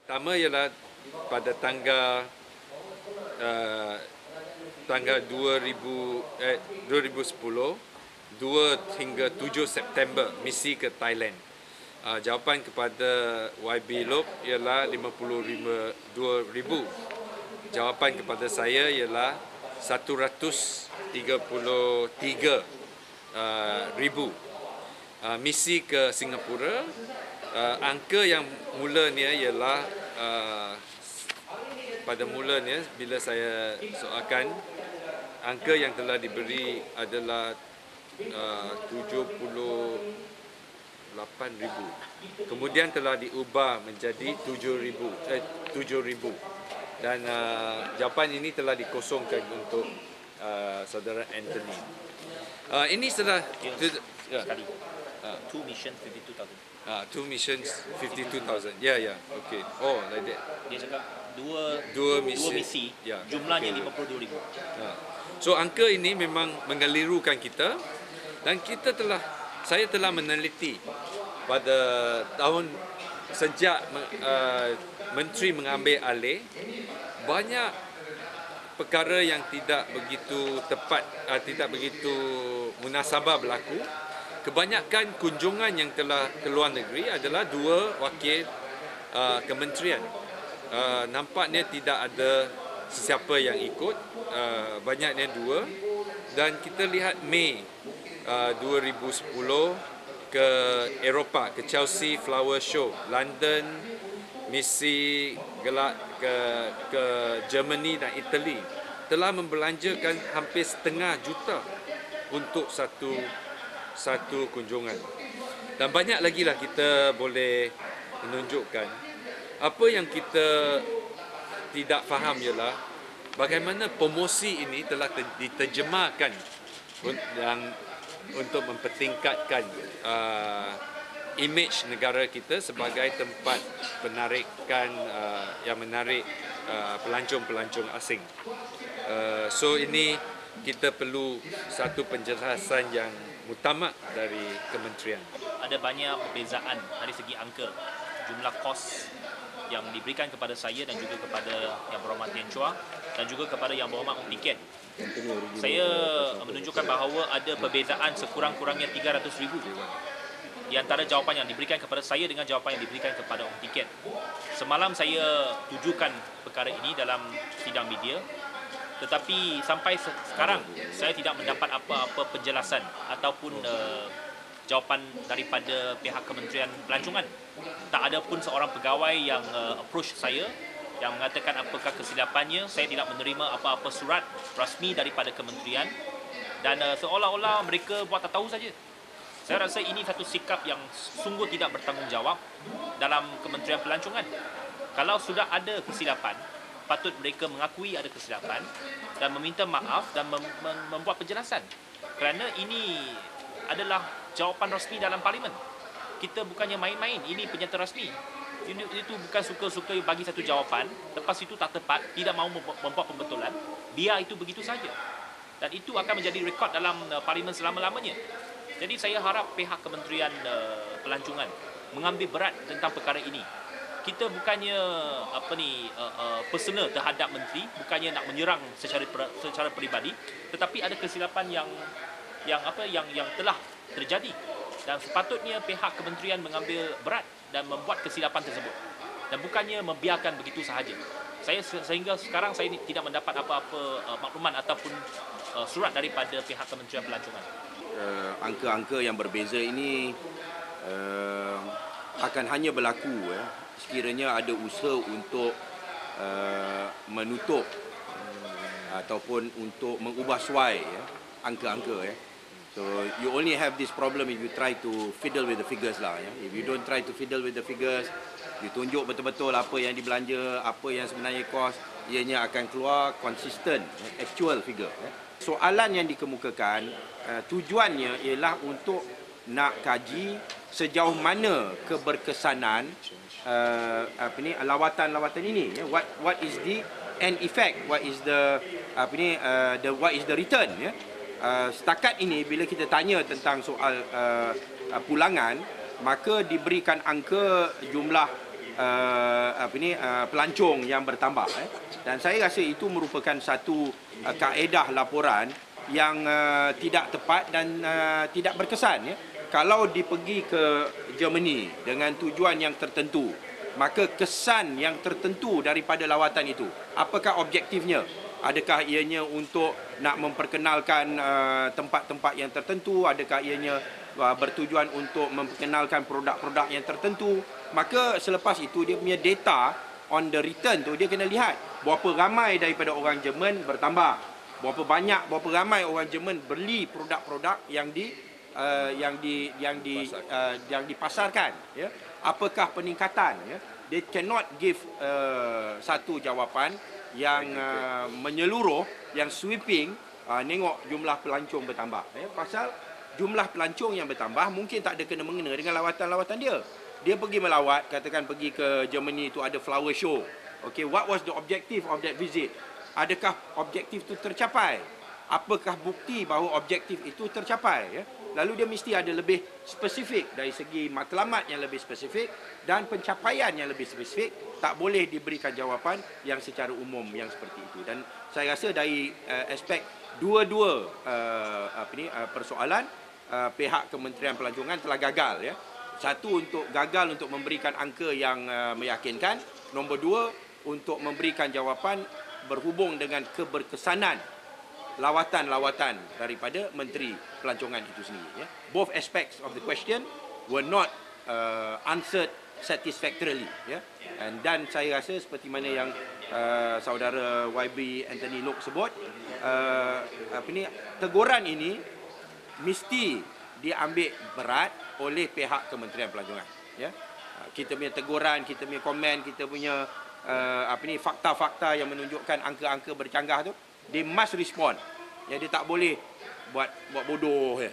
Pertama ialah pada tanggal 2010, 2 hingga 7 September misi ke Thailand. Jawapan kepada YB Lob ialah 52,000. Jawapan kepada saya ialah 133,000. Misi ke Singapura, angka yang mulanya ialah pada mulanya bila saya soalkan, angka yang telah diberi adalah 78,000. Kemudian telah diubah menjadi 7,000. Dan jawapan ini telah dikosongkan untuk saudara Anthony. Ini sudah Sekali. 2 mission 52,000. 2 missions 52,000. Ya, okey. Oh, like that. Dia cakap dua misi. misi Ya, jumlahnya okey. 52,000. So angka ini memang mengelirukan kita, dan saya telah meneliti pada tahun sejak menteri mengambil alih, banyak perkara yang tidak begitu tepat, tidak begitu munasabah berlaku. Kebanyakan kunjungan yang telah ke luar negeri adalah 2 wakil kementerian. Nampaknya tidak ada sesiapa yang ikut, banyaknya 2. Dan kita lihat Mei 2010 ke Eropah, ke Chelsea Flower Show, London, misi gelak ke Germany dan Italy, telah membelanjakan hampir setengah juta untuk satu kunjungan. Dan banyak lagi lah kita boleh menunjukkan. Apa yang kita tidak faham ialah bagaimana promosi ini telah diterjemahkan untuk mempertingkatkan imej negara kita sebagai tempat penarikan yang menarik pelancong-pelancong asing. So ini kita perlu satu penjelasan yang mutamak dari kementerian. Ada banyak perbezaan dari segi angka, jumlah kos yang diberikan kepada saya dan juga kepada Yang Berhormat Tian Chua dan juga kepada Yang Berhormat Ong Tiket. Saya menunjukkan bahawa ada perbezaan sekurang-kurangnya 300,000 di antara jawapan yang diberikan kepada saya dengan jawapan yang diberikan kepada Ong Tiket. Semalam saya tujukan perkara ini dalam sidang media, tetapi sampai sekarang saya tidak mendapat apa-apa penjelasan ataupun jawapan daripada pihak Kementerian Pelancongan. Tak ada pun seorang pegawai yang approach saya yang mengatakan apakah kesilapannya. Saya tidak menerima apa-apa surat rasmi daripada kementerian, dan seolah-olah mereka buat tak tahu saja. Saya rasa ini satu sikap yang sungguh tidak bertanggungjawab dalam Kementerian Pelancongan. Kalau sudah ada kesilapan, patut mereka mengakui ada kesilapan dan meminta maaf dan membuat penjelasan. Kerana ini adalah jawapan rasmi dalam parlimen. Kita bukannya main-main, ini penyata rasmi. Itu bukan suka-suka bagi satu jawapan, lepas itu tak tepat, tidak mahu membuat pembetulan, biar itu begitu saja. Dan itu akan menjadi rekod dalam parlimen selama-lamanya. Jadi saya harap pihak Kementerian Pelancongan mengambil berat tentang perkara ini. Kita bukannya personal terhadap menteri, bukannya nak menyerang secara peribadi, tetapi ada kesilapan yang telah terjadi, dan sepatutnya pihak kementerian mengambil berat dan membuat kesilapan tersebut, dan bukannya membiarkan begitu sahaja. Sehingga sekarang saya tidak mendapat apa-apa makluman ataupun surat daripada pihak Kementerian Pelancongan. Angka-angka yang berbeza ini akan hanya berlaku sekiranya ada usaha untuk menutup ataupun untuk mengubah suai angka-angka. So you only have this problem if you try to fiddle with the figures lah. If you don't try to fiddle with the figures, you tunjuk betul-betul apa yang dibelanja, apa yang sebenarnya kos, ianya akan keluar consistent, actual figure. Soalan yang dikemukakan tujuannya ialah untuk nak kaji sejauh mana keberkesanan lawatan-lawatan ini. What is the end effect? What is the what is the return? Setakat ini bila kita tanya tentang soal pulangan, maka diberikan angka jumlah pelancong yang bertambah. Dan saya rasa itu merupakan satu kaedah laporan yang tidak tepat dan tidak berkesan. Kalau dipergi ke Germany dengan tujuan yang tertentu, maka kesan yang tertentu daripada lawatan itu, apakah objektifnya? Adakah ianya untuk nak memperkenalkan tempat-tempat yang tertentu? Adakah ianya bertujuan untuk memperkenalkan produk-produk yang tertentu? Maka selepas itu dia punya data on the return tu dia kena lihat berapa ramai daripada orang Jerman bertambah, berapa ramai orang Jerman beli produk-produk yang dipasarkan, ya. Apakah peningkatan, ya. They cannot give satu jawapan yang menyeluruh, yang sweeping, nengok jumlah pelancong bertambah, ya. Pasal jumlah pelancong yang bertambah mungkin tak ada kena-mengena dengan lawatan-lawatan dia. Dia pergi melawat, katakan pergi ke Germany itu ada flower show. Okay, what was the objective of that visit? Adakah objektif itu tercapai? Apakah bukti bahawa objektif itu tercapai, ya? Lalu dia mesti ada lebih spesifik dari segi matlamat yang lebih spesifik dan pencapaian yang lebih spesifik. Tak boleh diberikan jawapan yang secara umum yang seperti itu. Dan saya rasa dari aspek dua-dua persoalan, pihak Kementerian Pelancongan telah gagal, ya. Satu, untuk gagal untuk memberikan angka yang meyakinkan. Nombor dua, untuk memberikan jawapan berhubung dengan keberkesanan lawatan-lawatan daripada Menteri Pelancongan itu sendiri, ya. Both aspects of the question were not answered satisfactorily, ya. Dan saya rasa seperti mana yang saudara YB Anthony Loke sebut, teguran ini mesti diambil berat oleh pihak Kementerian Pelancongan, ya. Kita punya teguran, kita punya komen, kita punya fakta-fakta yang menunjukkan angka-angka bercanggah tu, they must respond. Ya, dia tak boleh buat bodoh, ya.